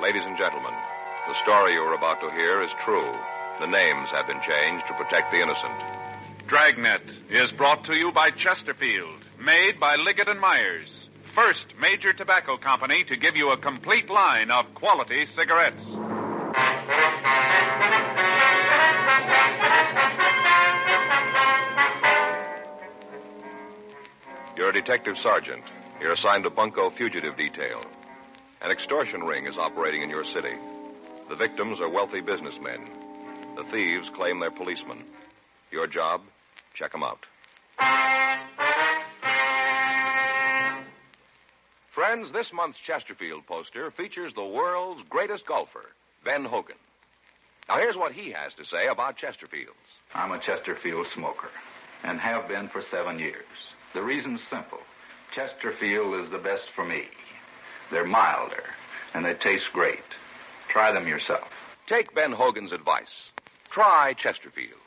Ladies and gentlemen, the story you are about to hear is true. The names have been changed to protect the innocent. Dragnet is brought to you by Chesterfield, made by Liggett & Myers, first major tobacco company to give you a complete line of quality cigarettes. You're a detective sergeant. You're assigned to Bunko Fugitive Detail. An extortion ring is operating in your city. The victims are wealthy businessmen. The thieves claim they're policemen. Your job, check them out. Friends, this month's Chesterfield poster features the world's greatest golfer, Ben Hogan. Now, here's what he has to say about Chesterfields. I'm a Chesterfield smoker and have been for 7 years. The reason's simple. Chesterfield is the best for me. They're milder, and they taste great. Try them yourself. Take Ben Hogan's advice. Try Chesterfield,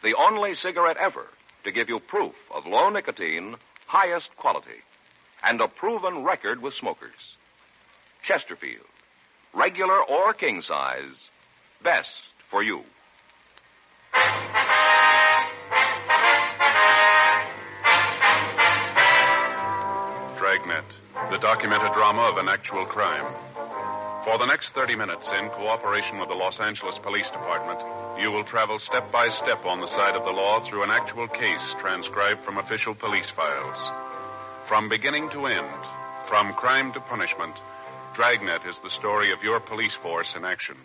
the only cigarette ever to give you proof of low nicotine, highest quality, and a proven record with smokers. Chesterfield, regular or king size, best for you. Dragnet, the documented drama of an actual crime. For the next 30 minutes, in cooperation with the Los Angeles Police Department, you will travel step by step on the side of the law through an actual case transcribed from official police files. From beginning to end, from crime to punishment, Dragnet is the story of your police force in action.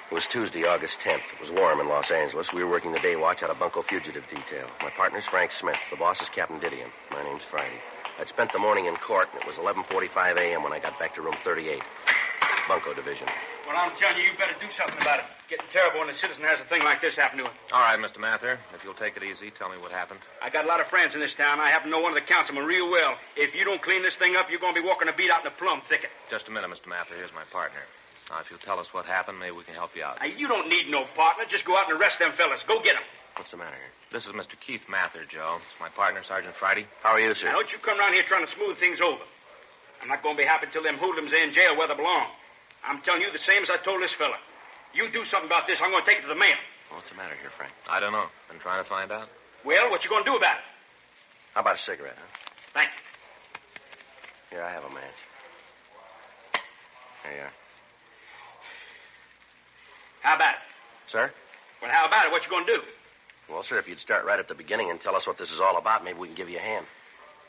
It was Tuesday, August 10th. It was warm in Los Angeles. We were working the day watch out of Bunko Fugitive Detail. My partner's Frank Smith. The boss is Captain Didion. My name's Friday. I'd spent the morning in court, and it was 11:45 a.m. when I got back to room 38. Bunko Division. Well, I'm telling you, you better do something about it. It's getting terrible when a citizen has a thing like this happen to him. All right, Mr. Mather. If you'll take it easy, tell me what happened. I got a lot of friends in this town. I happen to know one of the councilmen real well. If you don't clean this thing up, you're going to be walking a beat out in the plum thicket. Just a minute, Mr. Mather. Here's my partner. Now, if you'll tell us what happened, maybe we can help you out. Now, you don't need no partner. Just go out and arrest them fellas. Go get them. What's the matter here? This is Mr. Keith Mather, Joe. It's my partner, Sergeant Friday. How are you, sir? Now, don't you come around here trying to smooth things over. I'm not going to be happy till them hoodlums are in jail where they belong. I'm telling you the same as I told this fella. You do something about this, I'm going to take it to the mayor. What's the matter here, Frank? I don't know. Been trying to find out. Well, what you going to do about it? How about a cigarette, huh? Thank you. Here, I have a match. There you are. How about it? Sir? Well, how about it? What you going to do? Well, sir, if you'd start right at the beginning and tell us what this is all about, maybe we can give you a hand.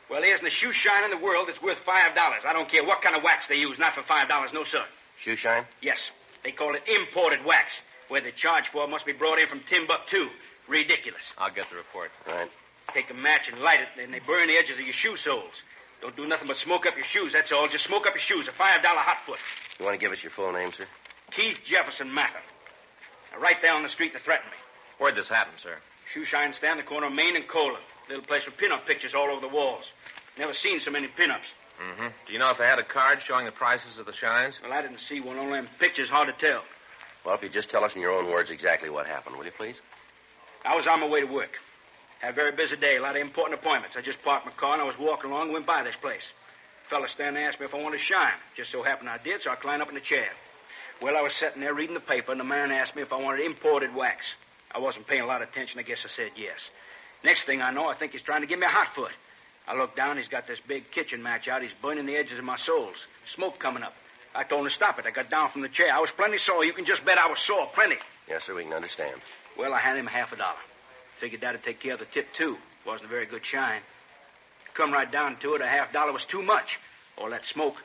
Well, there isn't a shoe shine in the world that's worth $5. I don't care what kind of wax they use. Not for $5, no, sir. Shoe shine? Yes. They call it imported wax. Where they charge for it must be brought in from Timbuktu. Ridiculous. I'll get the report. Right. Take a match and light it, and they burn the edges of your shoe soles. Don't do nothing but smoke up your shoes, that's all. Just smoke up your shoes. A $5 hot foot. You want to give us your full name, sir? Keith Jefferson Mather. Now, right there on the street that threatened me. Where'd this happen, sir? Shoe shine stand, the corner of Main and Cola. Little place with pin-up pictures all over the walls. Never seen so many pin-ups. Mm-hmm. Do you know if they had a card showing the prices of the shines? Well, I didn't see one. All them pictures, hard to tell. Well, if you just tell us in your own words exactly what happened, will you, please? I was on my way to work. Had a very busy day, a lot of important appointments. I just parked my car and I was walking along and went by this place. A fella standing there asked me if I wanted to shine. Just so happened I did, so I climbed up in the chair. Well, I was sitting there reading the paper, and the man asked me if I wanted imported wax. I wasn't paying a lot of attention. I guess I said yes. Next thing I know, I think he's trying to give me a hot foot. I look down, he's got this big kitchen match out. He's burning the edges of my soles. Smoke coming up. I told him to stop it. I got down from the chair. I was plenty sore. You can just bet I was sore. Plenty. Yes, sir, we can understand. Well, I handed him $50. Figured that'd take care of the tip, too. Wasn't a very good shine. Come right down to it, a $50 was too much. All that smoke.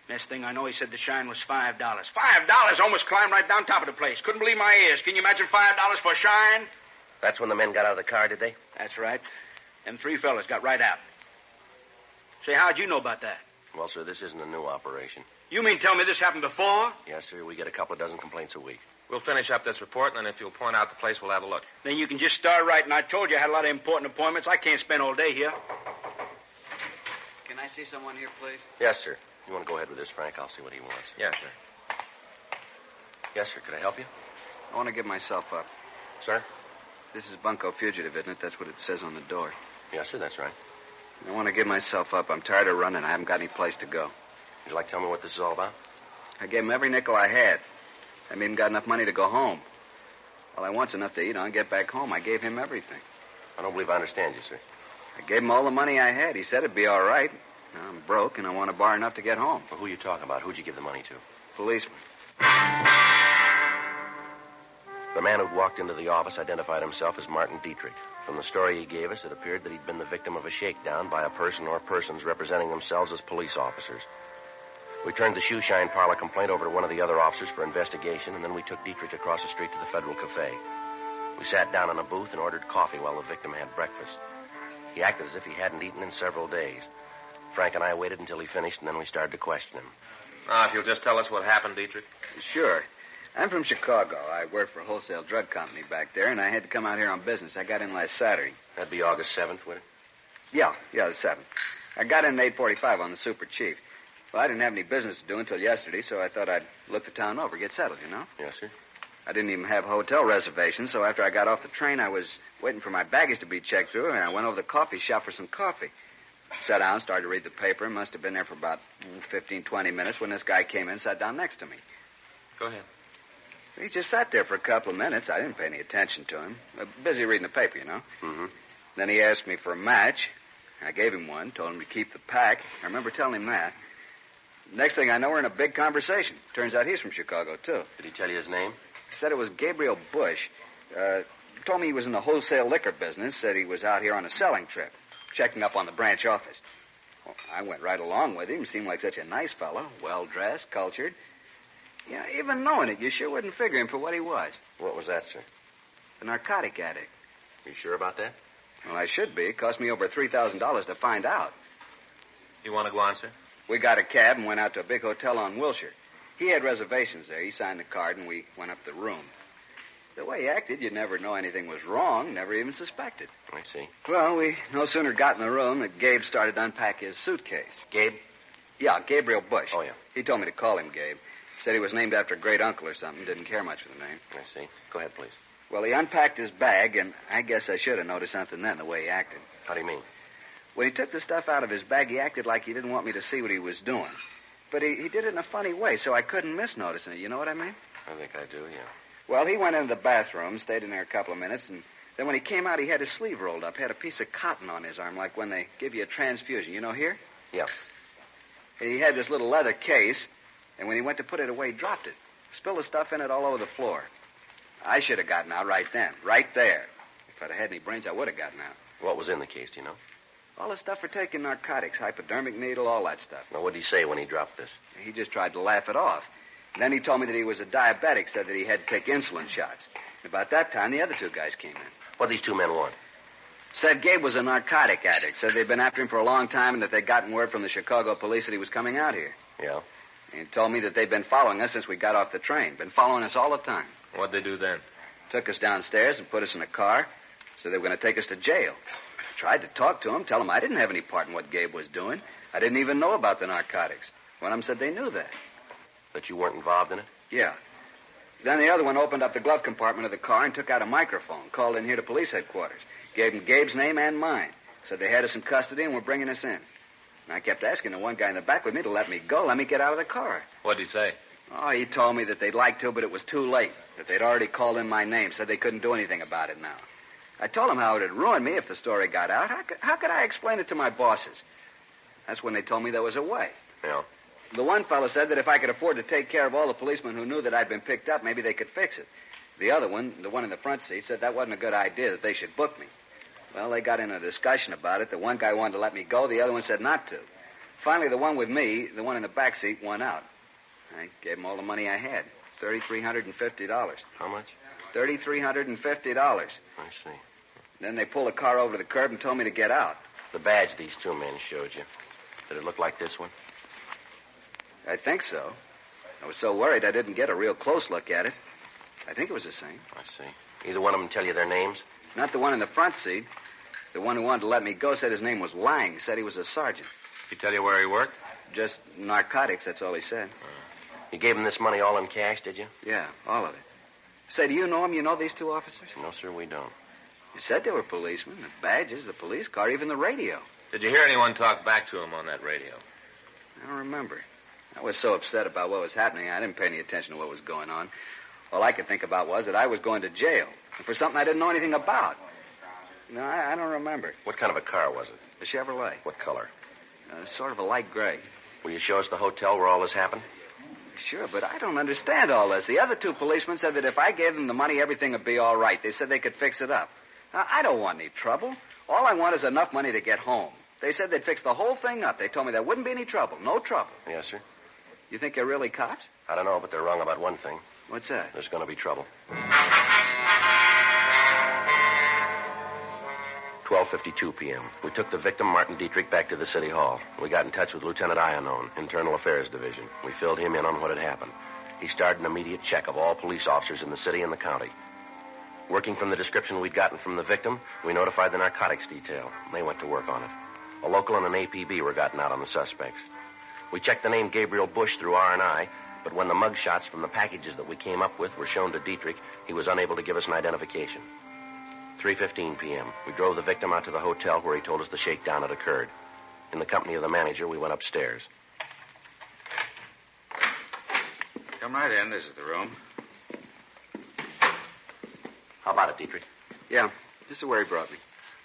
Next thing I know, he said the shine was $5. $5! Almost climbed right down top of the place. Couldn't believe my ears. Can you imagine $5 for a shine? That's when the men got out of the car, did they? That's right. Them three fellas got right out. Say, how'd you know about that? Well, sir, this isn't a new operation. You mean tell me this happened before? Yes, sir. We get a couple of dozen complaints a week. We'll finish up this report, and then if you'll point out the place, we'll have a look. Then you can just start writing. I told you I had a lot of important appointments. I can't spend all day here. Can I see someone here, please? Yes, sir. You want to go ahead with this, Frank? I'll see what he wants. Yes, sir. Yes, sir. Could I help you? I want to give myself up. Sir? This is Bunko Fugitive, isn't it? That's what it says on the door. Yes, sir. That's right. I want to give myself up. I'm tired of running. I haven't got any place to go. Would you like to tell me what this is all about? I gave him every nickel I had. I haven't even got enough money to go home. All I want's enough to eat on and get back home. I gave him everything. I don't believe I understand you, sir. I gave him all the money I had. He said it'd be all right. Now, I'm broke, and I want to borrow enough to get home. Well, who are you talking about? Who'd you give the money to? Policeman. The man who'd walked into the office identified himself as Martin Dietrich. From the story he gave us, it appeared that he'd been the victim of a shakedown by a person or persons representing themselves as police officers. We turned the shoeshine parlor complaint over to one of the other officers for investigation, and then we took Dietrich across the street to the Federal Cafe. We sat down in a booth and ordered coffee while the victim had breakfast. He acted as if he hadn't eaten in several days. Frank and I waited until he finished, and then we started to question him. Now, if you'll just tell us what happened, Dietrich. Sure. I'm from Chicago. I work for a wholesale drug company back there, and I had to come out here on business. I got in last Saturday. That'd be August 7th, would it? Yeah, the 7th. I got in at 8:45 on the Super Chief. Well, I didn't have any business to do until yesterday, so I thought I'd look the town over, get settled, you know? Yes, sir. I didn't even have hotel reservations, so after I got off the train, I was waiting for my baggage to be checked through, and I went over to the coffee shop for some coffee. Sat down, started to read the paper, must have been there for about 15, 20 minutes when this guy came in and sat down next to me. Go ahead. He just sat there for a couple of minutes. I didn't pay any attention to him. Busy reading the paper, you know. Mm-hmm. Then he asked me for a match. I gave him one, told him to keep the pack. I remember telling him that. Next thing I know, we're in a big conversation. Turns out he's from Chicago, too. Did he tell you his name? He said it was Gabriel Bush. Told me he was in the wholesale liquor business. Said he was out here on a selling trip, checking up on the branch office. Well, I went right along with him. Seemed like such a nice fellow, well-dressed, cultured. Yeah, even knowing it, you sure wouldn't figure him for what he was. What was that, sir? A narcotic addict. You sure about that? Well, I should be. It cost me over $3,000 to find out. You want to go on, sir? We got a cab and went out to a big hotel on Wilshire. He had reservations there. He signed the card, and we went up the room. The way he acted, you'd never know anything was wrong, never even suspected. I see. Well, we no sooner got in the room than Gabe started to unpack his suitcase. Gabe? Yeah, Gabriel Bush. Oh, yeah. He told me to call him Gabe. Said he was named after a great uncle or something. Didn't care much for the name. I see. Go ahead, please. Well, he unpacked his bag, and I guess I should have noticed something then, the way he acted. How do you mean? When he took the stuff out of his bag, he acted like he didn't want me to see what he was doing. But he did it in a funny way, so I couldn't miss noticing it. You know what I mean? I think I do, yeah. Well, he went into the bathroom, stayed in there a couple of minutes, and then when he came out, he had his sleeve rolled up, had a piece of cotton on his arm, like when they give you a transfusion. You know, here? Yeah. He had this little leather case, and when he went to put it away, he dropped it. Spilled the stuff in it all over the floor. I should have gotten out right then, right there. If I'd have had any brains, I would have gotten out. What was in the case, do you know? All the stuff for taking narcotics, hypodermic needle, all that stuff. Now, what did he say when he dropped this? He just tried to laugh it off. And then he told me that he was a diabetic, said that he had to take insulin shots. About that time, the other two guys came in. What did these two men want? Said Gabe was a narcotic addict. Said they'd been after him for a long time and that they'd gotten word from the Chicago police that he was coming out here. Yeah. He told me that they'd been following us since we got off the train. Been following us all the time. What'd they do then? Took us downstairs and put us in a car. Said they were going to take us to jail. Tried to talk to him, tell him I didn't have any part in what Gabe was doing. I didn't even know about the narcotics. One of them said they knew that. That you weren't involved in it? Yeah. Then the other one opened up the glove compartment of the car and took out a microphone, called in here to police headquarters. Gave him Gabe's name and mine. Said they had us in custody and were bringing us in. And I kept asking the one guy in the back with me to let me go, let me get out of the car. What'd he say? Oh, he told me that they'd like to, but it was too late. That they'd already called in my name, said they couldn't do anything about it now. I told him how it would ruin me if the story got out. How could I explain it to my bosses? That's when they told me there was a way. Yeah. The one fellow said that if I could afford to take care of all the policemen who knew that I'd been picked up, maybe they could fix it. The other one, the one in the front seat, said that wasn't a good idea, that they should book me. Well, they got in a discussion about it. The one guy wanted to let me go. The other one said not to. Finally, the one with me, the one in the back seat, won out. I gave him all the money I had, $3,350. How much? $3,350. I see. Then they pulled the car over to the curb and told me to get out. The badge these two men showed you, did it look like this one? I think so. I was so worried I didn't get a real close look at it. I think it was the same. I see. Either one of them tell you their names? Not the one in the front seat. The one who wanted to let me go said his name was Lang. Said he was a sergeant. Did he tell you where he worked? Just narcotics, that's all he said. You gave him this money all in cash, did you? Yeah, all of it. Say, do you know him? You know these two officers? No, sir, we don't. You said they were policemen. The badges, the police car, even the radio. Did you hear anyone talk back to him on that radio? I don't remember. I was so upset about what was happening, I didn't pay any attention to what was going on. All I could think about was that I was going to jail for something I didn't know anything about. No, I don't remember. What kind of a car was it? A Chevrolet. What color? Sort of a light gray. Will you show us the hotel where all this happened? Sure, but I don't understand all this. The other two policemen said that if I gave them the money, everything would be all right. They said they could fix it up. Now, I don't want any trouble. All I want is enough money to get home. They said they'd fix the whole thing up. They told me there wouldn't be any trouble. No trouble. Yes, sir. You think they're really cops? I don't know, but they're wrong about one thing. What's that? There's going to be trouble. 12:52 p.m. We took the victim, Martin Dietrich, back to the city hall. We got in touch with Lieutenant Iannone, Internal Affairs Division. We filled him in on what had happened. He started an immediate check of all police officers in the city and the county. Working from the description we'd gotten from the victim, we notified the narcotics detail. They went to work on it. A local and an APB were gotten out on the suspects. We checked the name Gabriel Bush through R&I, but when the mug shots from the packages that we came up with were shown to Dietrich, he was unable to give us an identification. 3:15 p.m. We drove the victim out to the hotel where he told us the shakedown had occurred. In the company of the manager, we went upstairs. Come right in. This is the room. How about it, Dietrich? Yeah, this is where he brought me.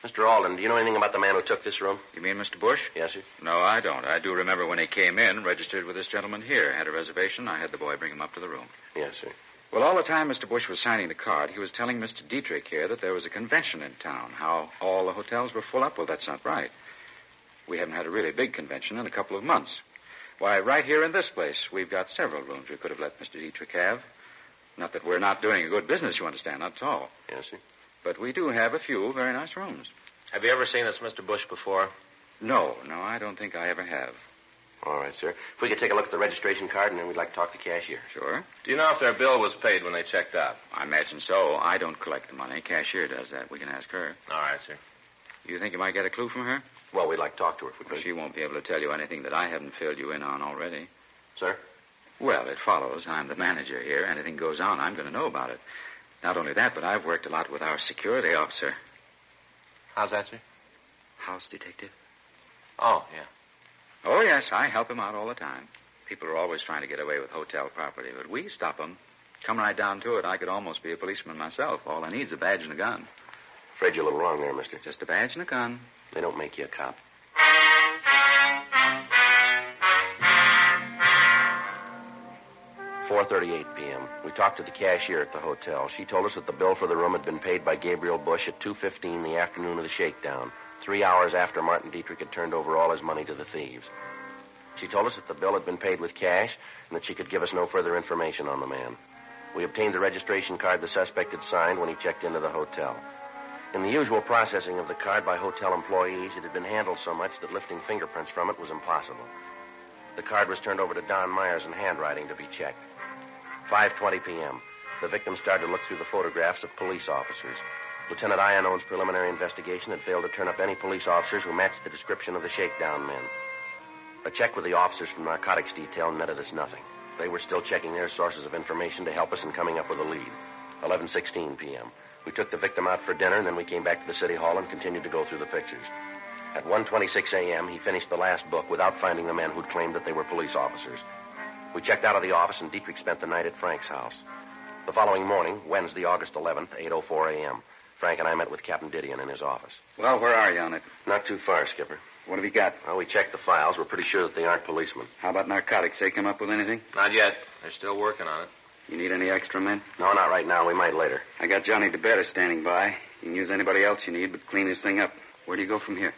Mr. Alden, do you know anything about the man who took this room? You mean Mr. Bush? Yes, sir. No, I don't. I do remember when he came in, registered with this gentleman here, had a reservation. I had the boy bring him up to the room. Yes, sir. Well, all the time Mr. Bush was signing the card, he was telling Mr. Dietrich here that there was a convention in town, how all the hotels were full up. Well, that's not right. We haven't had a really big convention in a couple of months. Why, right here in this place, we've got several rooms we could have let Mr. Dietrich have. Not that we're not doing a good business, you understand, not at all. Yes, sir. But we do have a few very nice rooms. Have you ever seen this Mr. Bush before? No, I don't think I ever have. All right, sir. If we could take a look at the registration card, and then we'd like to talk to the cashier. Sure. Do you know if their bill was paid when they checked out? I imagine so. I don't collect the money. Cashier does that. We can ask her. All right, sir. You think you might get a clue from her? Well, we'd like to talk to her if we could. She won't be able to tell you anything that I haven't filled you in on already. Sir? Well, it follows. I'm the manager here. Anything goes on, I'm going to know about it. Not only that, but I've worked a lot with our security officer. How's that, sir? House detective. Oh, yeah. Oh, yes, I help him out all the time. People are always trying to get away with hotel property, but we stop them. Come right down to it, I could almost be a policeman myself. All I need is a badge and a gun. Afraid you're a little wrong there, mister. Just a badge and a gun. They don't make you a cop. 4:38 p.m. We talked to the cashier at the hotel. She told us that the bill for the room had been paid by Gabriel Bush at 2:15 the afternoon of the shakedown, 3 hours after Martin Dietrich had turned over all his money to the thieves. She told us that the bill had been paid with cash and that she could give us no further information on the man. We obtained the registration card the suspect had signed when he checked into the hotel. In the usual processing of the card by hotel employees, it had been handled so much that lifting fingerprints from it was impossible. The card was turned over to Don Myers in handwriting to be checked. 5:20 p.m. The victim started to look through the photographs of police officers. Lieutenant Iannone's preliminary investigation had failed to turn up any police officers who matched the description of the shakedown men. A check with the officers from narcotics detail netted us nothing. They were still checking their sources of information to help us in coming up with a lead. 11:16 p.m. We took the victim out for dinner, and then we came back to the city hall and continued to go through the pictures. At 1:26 a.m., he finished the last book without finding the men who'd claimed that they were police officers. We checked out of the office, and Dietrich spent the night at Frank's house. The following morning, Wednesday, August 11th, 8:04 a.m., Frank and I met with Captain Didion in his office. Well, where are you on it? Not too far, Skipper. What have you got? Well, we checked the files. We're pretty sure that they aren't policemen. How about narcotics? They come up with anything? Not yet. They're still working on it. You need any extra men? No, not right now. We might later. I got Johnny DeBetta standing by. You can use anybody else you need, but clean this thing up. Where do you go from here?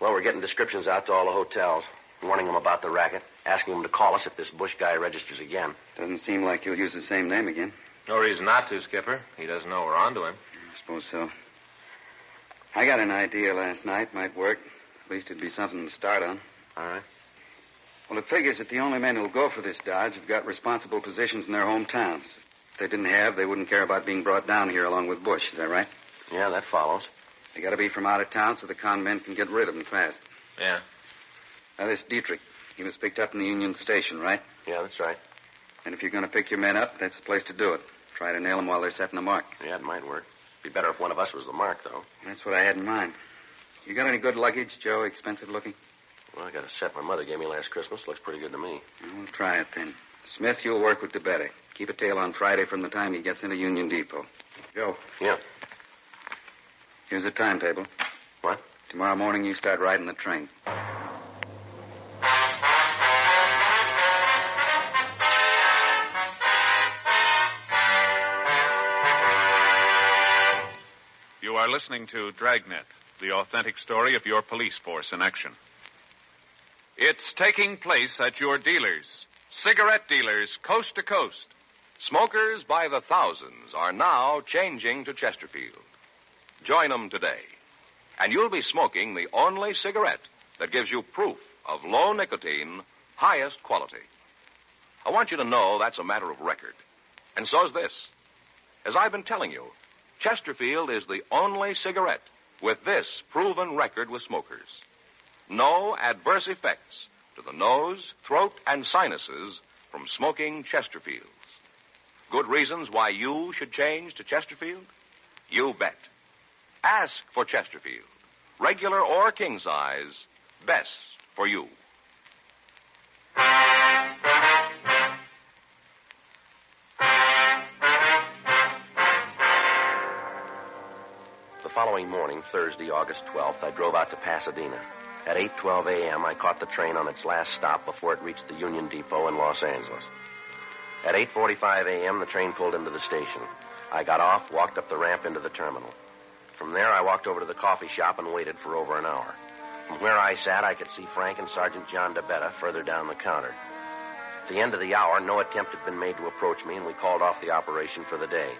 Well, we're getting descriptions out to all the hotels, warning them about the racket, asking them to call us if this Bush guy registers again. Doesn't seem like you'll use the same name again. No reason not to, Skipper. He doesn't know we're on to him. I suppose so. I got an idea last night. Might work. At least it'd be something to start on. All right. Well, it figures that the only men who'll go for this dodge have got responsible positions in their hometowns. If they didn't have, they wouldn't care about being brought down here along with Bush. Is that right? Yeah, that follows. They got to be from out of town so the con men can get rid of them fast. Yeah. Now, this Dietrich, he was picked up in the Union Station, right? Yeah, that's right. And if you're going to pick your men up, that's the place to do it. Try to nail them while they're setting the mark. Yeah, it might work. Be better if one of us was the mark, though. That's what I had in mind. You got any good luggage, Joe? Expensive looking? Well, I got a set my mother gave me last Christmas. Looks pretty good to me. We'll try it then. Smith, you'll work with DeBetta. Keep a tail on Friday from the time he gets into Union Depot. Joe. Yeah. Here's the timetable. What? Tomorrow morning you start riding the train. You are listening to Dragnet, the authentic story of your police force in action. It's taking place at your dealers, cigarette dealers coast to coast. Smokers by the thousands are now changing to Chesterfield. Join them today, and you'll be smoking the only cigarette that gives you proof of low nicotine, highest quality. I want you to know that's a matter of record. And so's this. As I've been telling you, Chesterfield is the only cigarette with this proven record with smokers. No adverse effects to the nose, throat, and sinuses from smoking Chesterfields. Good reasons why you should change to Chesterfield? You bet. Ask for Chesterfield. Regular or king size, best for you. The following morning, Thursday, August 12th, I drove out to Pasadena. At 8:12 a.m., I caught the train on its last stop before it reached the Union Depot in Los Angeles. At 8:45 a.m., the train pulled into the station. I got off, walked up the ramp into the terminal. From there, I walked over to the coffee shop and waited for over an hour. From where I sat, I could see Frank and Sergeant John DeBetta further down the counter. At the end of the hour, no attempt had been made to approach me, and we called off the operation for the day.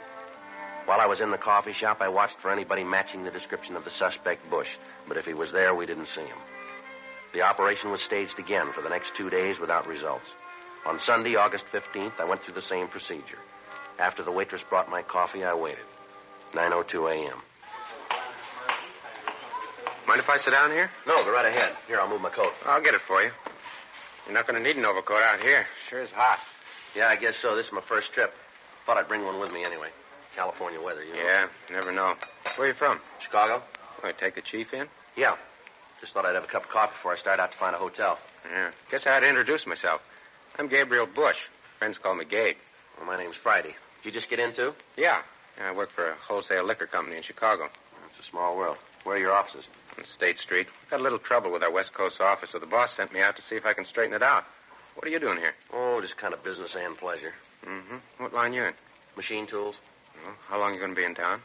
While I was in the coffee shop, I watched for anybody matching the description of the suspect, Bush, but if he was there, we didn't see him. The operation was staged again for the next 2 days without results. On Sunday, August 15th, I went through the same procedure. After the waitress brought my coffee, I waited. 9:02 a.m. Mind if I sit down here? No, go right ahead. Here, I'll move my coat. I'll get it for you. You're not going to need an overcoat out here. Sure is hot. Yeah, I guess so. This is my first trip. Thought I'd bring one with me anyway. California weather, you know. Yeah, never know. Where are you from? Chicago? Want to take the chief in? Yeah. Just thought I'd have a cup of coffee before I start out to find a hotel. Yeah. Guess I had to introduce myself. I'm Gabriel Bush. Friends call me Gabe. Well, my name's Friday. Did you just get in, too? Yeah. I work for a wholesale liquor company in Chicago. It's a small world. Where are your offices? On State Street. We've got a little trouble with our West Coast office, so the boss sent me out to see if I can straighten it out. What are you doing here? Oh, just kind of business and pleasure. Mm-hmm. What line you in? Machine tools. Well, how long are you going to be in town?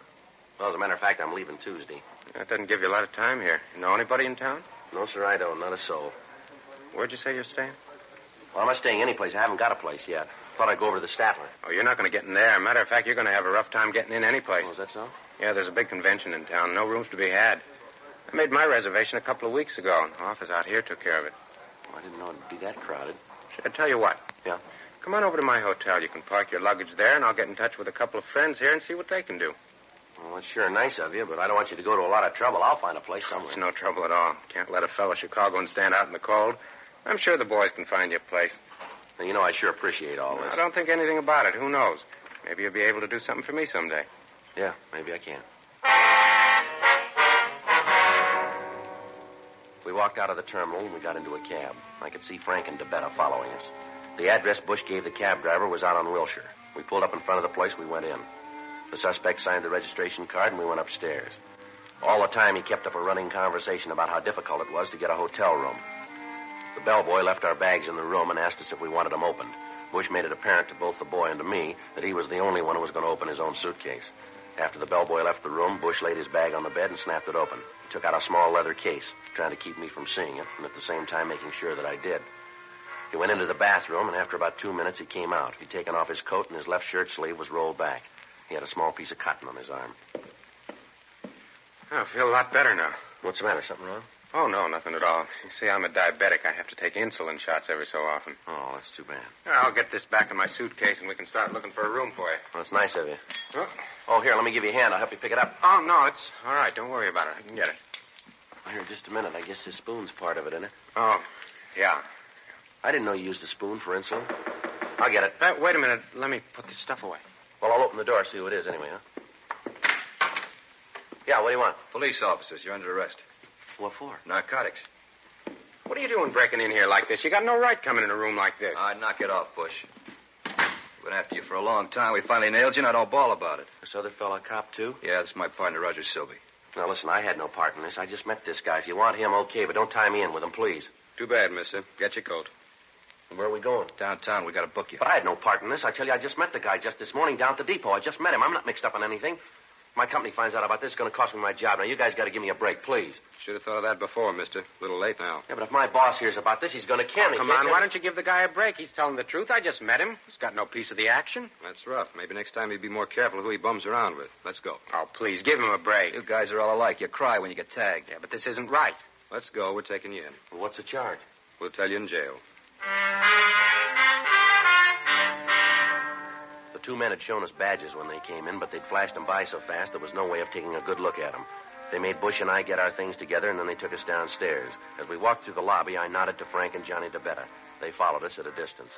Well, as a matter of fact, I'm leaving Tuesday. That doesn't give you a lot of time here. You know anybody in town? No, sir, I don't. Not a soul. Where'd you say you're staying? Well, I'm not staying anyplace. I haven't got a place yet. Thought I'd go over to the Statler. Oh, you're not going to get in there. Matter of fact, you're going to have a rough time getting in any place. Oh, is that so? Yeah, there's a big convention in town. No rooms to be had. I made my reservation a couple of weeks ago, and the office out here took care of it. Oh, I didn't know it'd be that crowded. Should I tell you what? Yeah? Come on over to my hotel. You can park your luggage there, and I'll get in touch with a couple of friends here and see what they can do. Well, that's sure nice of you, but I don't want you to go to a lot of trouble. I'll find a place somewhere. It's no trouble at all. Can't let a fellow Chicagoan stand out in the cold. I'm sure the boys can find you a place. Now, you know I sure appreciate all this. I don't think anything about it. Who knows? Maybe you'll be able to do something for me someday. Yeah, maybe I can. We walked out of the terminal and we got into a cab. I could see Frank and DeBetta following us. The address Bush gave the cab driver was out on Wilshire. We pulled up in front of the place. We went in. The suspect signed the registration card and we went upstairs. All the time he kept up a running conversation about how difficult it was to get a hotel room. The bellboy left our bags in the room and asked us if we wanted them opened. Bush made it apparent to both the boy and to me that he was the only one who was going to open his own suitcase. After the bellboy left the room, Bush laid his bag on the bed and snapped it open. He took out a small leather case, trying to keep me from seeing it, and at the same time making sure that I did. He went into the bathroom, and after about 2 minutes, he came out. He'd taken off his coat, and his left shirt sleeve was rolled back. He had a small piece of cotton on his arm. I feel a lot better now. What's the matter? Something wrong? Oh, no, nothing at all. You see, I'm a diabetic. I have to take insulin shots every so often. Oh, that's too bad. I'll get this back in my suitcase, and we can start looking for a room for you. Well, that's nice of you. Huh? Oh, here, let me give you a hand. I'll help you pick it up. Oh, no, it's all right. Don't worry about it. I can get it. Here, just a minute. I guess this spoon's part of it, isn't it? Oh, yeah. I didn't know you used a spoon for insulin. I'll get it. Wait a minute. Let me put this stuff away. Well, I'll open the door, see who it is anyway, huh? Yeah, what do you want? Police officers, you're under arrest. What for? Narcotics. What are you doing breaking in here like this? You got no right coming in a room like this. Knock it off, Bush. We've been after you for a long time. We finally nailed you, and I don't bawl about it. This other fella a cop, too? Yeah, this is my partner, Roger Silby. Now, listen, I had no part in this. I just met this guy. If you want him, okay, but don't tie me in with him, please. Too bad, mister. Get your coat. And where are we going? Downtown. We got to book you. But I had no part in this. I tell you, I just met the guy just this morning down at the depot. I just met him. I'm not mixed up in anything. If my company finds out about this, it's going to cost me my job. Now, you guys got to give me a break, please. Should have thought of that before, mister. A little late now. Yeah, but if my boss hears about this, he's going to kill me. Come on, why don't you give the guy a break? He's telling the truth. I just met him. He's got no piece of the action. That's rough. Maybe next time he'd be more careful who he bums around with. Let's go. Oh, please, give him a break. You guys are all alike. You cry when you get tagged. Yeah, but this isn't right. Let's go. We're taking you in. Well, what's the charge? We'll tell you in jail. The two men had shown us badges when they came in, but they'd flashed them by so fast there was no way of taking a good look at them. They made Bush and I get our things together, and then they took us downstairs. As we walked through the lobby, I nodded to Frank and Johnny DeBetta. They followed us at a distance.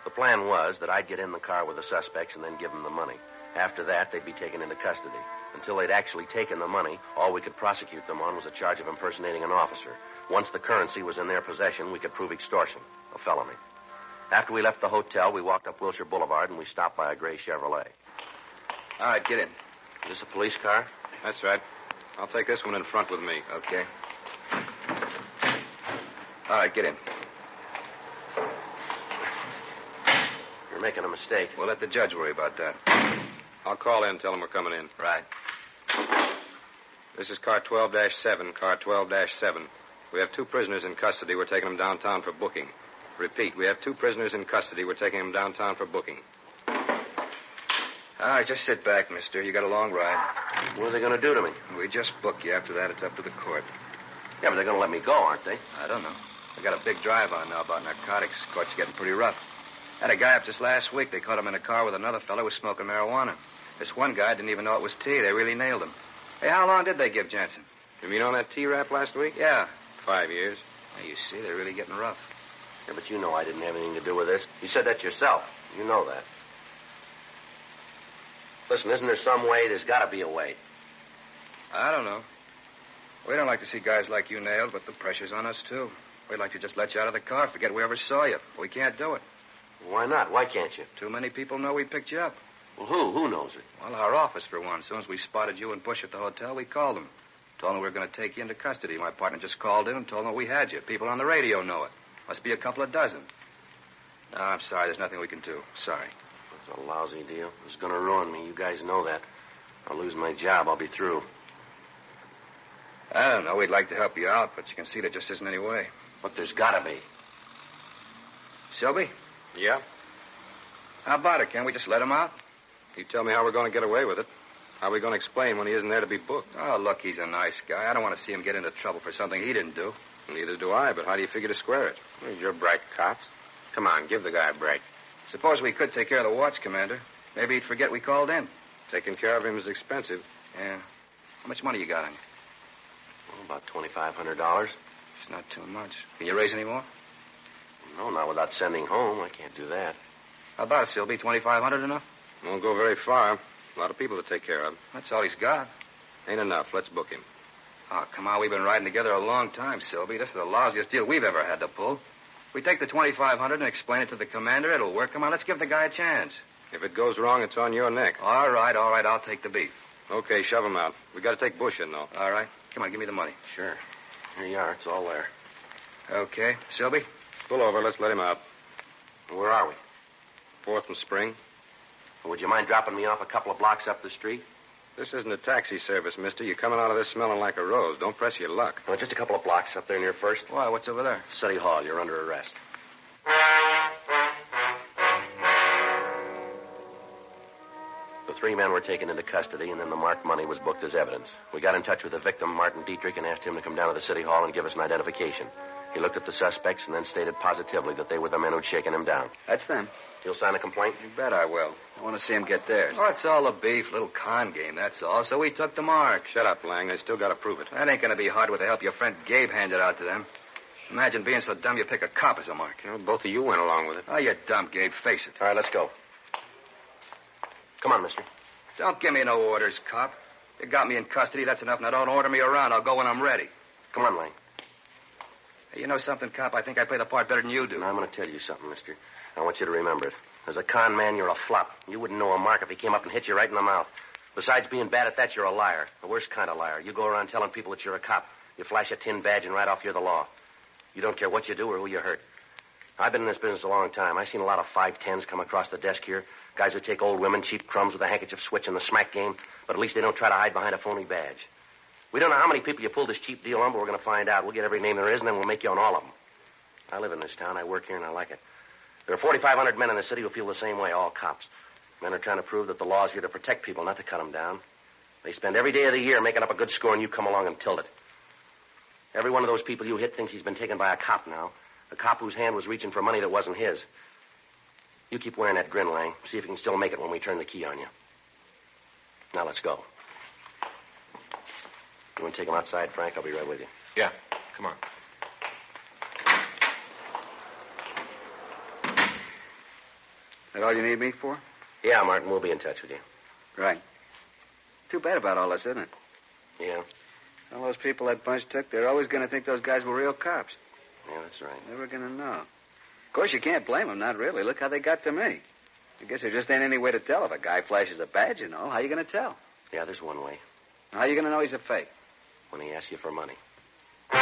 The plan was that I'd get in the car with the suspects and then give them the money. After that, they'd be taken into custody. Until they'd actually taken the money, all we could prosecute them on was a charge of impersonating an officer. Once the currency was in their possession, we could prove extortion, a felony. After we left the hotel, we walked up Wilshire Boulevard, and we stopped by a gray Chevrolet. All right, get in. Is this a police car? That's right. I'll take this one in front with me. Okay. All right, get in. You're making a mistake. We'll let the judge worry about that. I'll call in and tell him we're coming in. Right. This is car 12-7, car 12-7. We have two prisoners in custody. We're taking them downtown for booking. Repeat, we have two prisoners in custody. We're taking them downtown for booking. All right, just sit back, mister. You got a long ride. What are they going to do to me? We just book you. After that, it's up to the court. Yeah, but they're going to let me go, aren't they? I don't know. They got a big drive on now about narcotics. Court's getting pretty rough. Had a guy up just last week. They caught him in a car with another fellow who was smoking marijuana. This one guy didn't even know it was tea. They really nailed him. Hey, how long did they give Jensen? You mean on that T-rap last week? Yeah. 5 years. Now, you see, they're really getting rough. Yeah, but you know I didn't have anything to do with this. You said that yourself. You know that. Listen, isn't there some way? There's got to be a way. I don't know. We don't like to see guys like you nailed, but the pressure's on us, too. We'd like to just let you out of the car, forget we ever saw you. We can't do it. Why not? Why can't you? Too many people know we picked you up. Well, who? Who knows it? Well, our office, for one. As soon as we spotted you and Bush at the hotel, we called them. Told them we were going to take you into custody. My partner just called in and told them we had you. People on the radio know it. Must be a couple of dozen. No, I'm sorry. There's nothing we can do. Sorry. It's a lousy deal. It's going to ruin me. You guys know that. I'll lose my job. I'll be through. I don't know. We'd like to help you out, but you can see there just isn't any way. But there's got to be. Silby? Yeah? How about it? Can't we just let him out? You tell me how we're going to get away with it. How are we going to explain when he isn't there to be booked? Oh, look, he's a nice guy. I don't want to see him get into trouble for something he didn't do. Neither do I, but how do you figure to square it? Well, you're bright cops. Come on, give the guy a break. Suppose we could take care of the watch, Commander. Maybe he'd forget we called in. Taking care of him is expensive. Yeah. How much money you got on you? Well, about $2,500. It's not too much. Can you raise any more? No, not without sending home. I can't do that. How about it, Silby? $2,500 enough? Won't go very far. A lot of people to take care of. That's all he's got. Ain't enough. Let's book him. Oh, come on. We've been riding together a long time, Silby. This is the lousiest deal we've ever had to pull. If we take the $2,500 and explain it to the commander, it'll work. Come on, let's give the guy a chance. If it goes wrong, it's on your neck. All right. I'll take the beef. Okay, shove him out. We got to take Bush in, though. All right. Come on, give me the money. Sure. Here you are. It's all there. Okay. Silby? Pull over. Let's let him out. Where are we? 4th and Spring. Would you mind dropping me off a couple of blocks up the street? This isn't a taxi service, mister. You're coming out of this smelling like a rose. Don't press your luck. No, just a couple of blocks up there near First. Why, what's over there? City Hall. You're under arrest. The three men were taken into custody, and then the marked money was booked as evidence. We got in touch with the victim, Martin Dietrich, and asked him to come down to the City Hall and give us an identification. He looked at the suspects and then stated positively that they were the men who'd shaken him down. That's them. You'll sign a complaint? You bet I will. I want to see them get theirs. Oh, it's all a beef, little con game, that's all. So we took the mark. Shut up, Lang. They still got to prove it. That ain't going to be hard with the help your friend Gabe handed out to them. Imagine being so dumb you pick a cop as a mark. You know, both of you went along with it. Oh, you're dumb, Gabe. Face it. All right, let's go. Come on, mister. Don't give me no orders, cop. You got me in custody, that's enough. Now don't order me around. I'll go when I'm ready. Come on, Lang. Hey, you know something, cop? I think I play the part better than you do. Now, I'm going to tell you something, mister. I want you to remember it. As a con man, you're a flop. You wouldn't know a mark if he came up and hit you right in the mouth. Besides being bad at that, you're a liar. The worst kind of liar. You go around telling people that you're a cop. You flash a tin badge and right off you're the law. You don't care what you do or who you hurt. I've been in this business a long time. I've seen a lot of 5'10s come across the desk here. Guys who take old women, cheap crumbs with a handkerchief switch in the smack game, but at least they don't try to hide behind a phony badge. We don't know how many people you pulled this cheap deal on, but we're going to find out. We'll get every name there is, and then we'll make you on all of them. I live in this town. I work here, and I like it. There are 4,500 men in the city who feel the same way, all cops. Men are trying to prove that the law's here to protect people, not to cut them down. They spend every day of the year making up a good score, and you come along and tilt it. Every one of those people you hit thinks he's been taken by a cop now. A cop whose hand was reaching for money that wasn't his. You keep wearing that grin, Lang. See if you can still make it when we turn the key on you. Now, let's go. You want to take him outside, Frank? I'll be right with you. Yeah, come on. That all you need me for? Yeah, Martin, we'll be in touch with you. Right. Too bad about all this, isn't it? Yeah. All those people that bunch took, they're always going to think those guys were real cops. Yeah, that's right. Never going to know. Of course, you can't blame them, not really. Look how they got to me. I guess there just ain't any way to tell if a guy flashes a badge, you know. How you going to tell? Yeah, there's one way. How you going to know he's a fake? When he asks you for money. The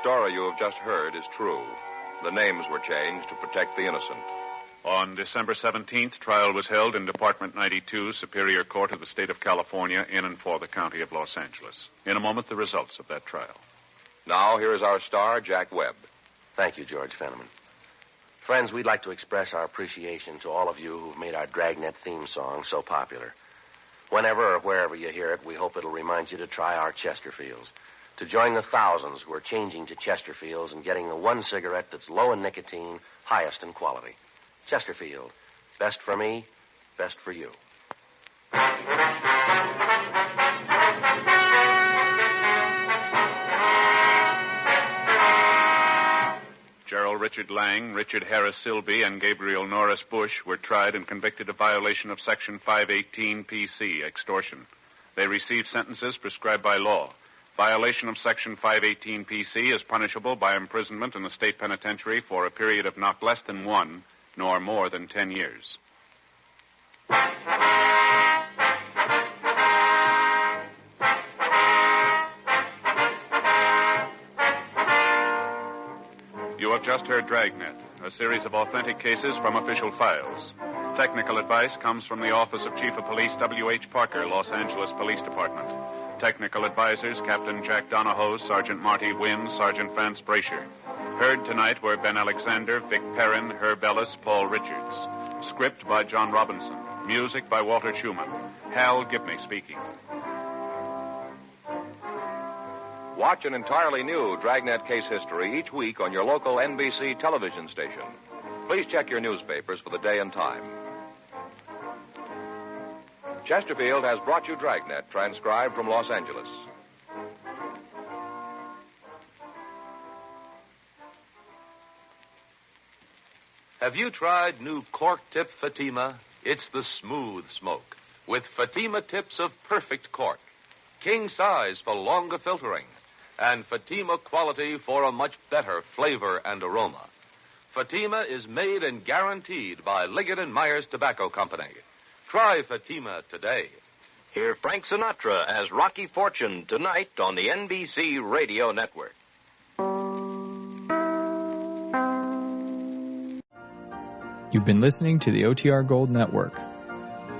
story you have just heard is true. The names were changed to protect the innocent. On December 17th, trial was held in Department 92, Superior Court of the State of California, in and for the County of Los Angeles. In a moment, the results of that trial. Now, here is our star, Jack Webb. Thank you, George Fenneman. Friends, we'd like to express our appreciation to all of you who've made our Dragnet theme song so popular. Whenever or wherever you hear it, we hope it'll remind you to try our Chesterfields, to join the thousands who are changing to Chesterfields and getting the one cigarette that's low in nicotine, highest in quality. Chesterfield. Best for me, best for you. Gerald Richard Lang, Richard Harris Silby, and Gabriel Norris Bush were tried and convicted of violation of Section 518 PC, extortion. They received sentences prescribed by law. Violation of Section 518 PC is punishable by imprisonment in the state penitentiary for a period of not less than 1 nor more than 10 years. You have just heard Dragnet, a series of authentic cases from official files. Technical advice comes from the Office of Chief of Police W.H. Parker, Los Angeles Police Department. Technical advisors Captain Jack Donahoe, Sergeant Marty Wynn, Sergeant Vance Brasher. Heard tonight were Ben Alexander, Vic Perrin, Herb Ellis, Paul Richards. Script by John Robinson. Music by Walter Schumann. Hal Gibney speaking. Watch an entirely new Dragnet case history each week on your local NBC television station. Please check your newspapers for the day and time. Chesterfield has brought you Dragnet, transcribed from Los Angeles. Have you tried new cork tip Fatima? It's the smooth smoke with Fatima tips of perfect cork, king size for longer filtering, and Fatima quality for a much better flavor and aroma. Fatima is made and guaranteed by Liggett & Myers Tobacco Company. Try Fatima today. Hear Frank Sinatra as Rocky Fortune tonight on the NBC Radio Network. You've been listening to the OTR Gold Network.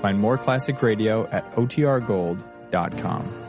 Find more classic radio at otrgold.com.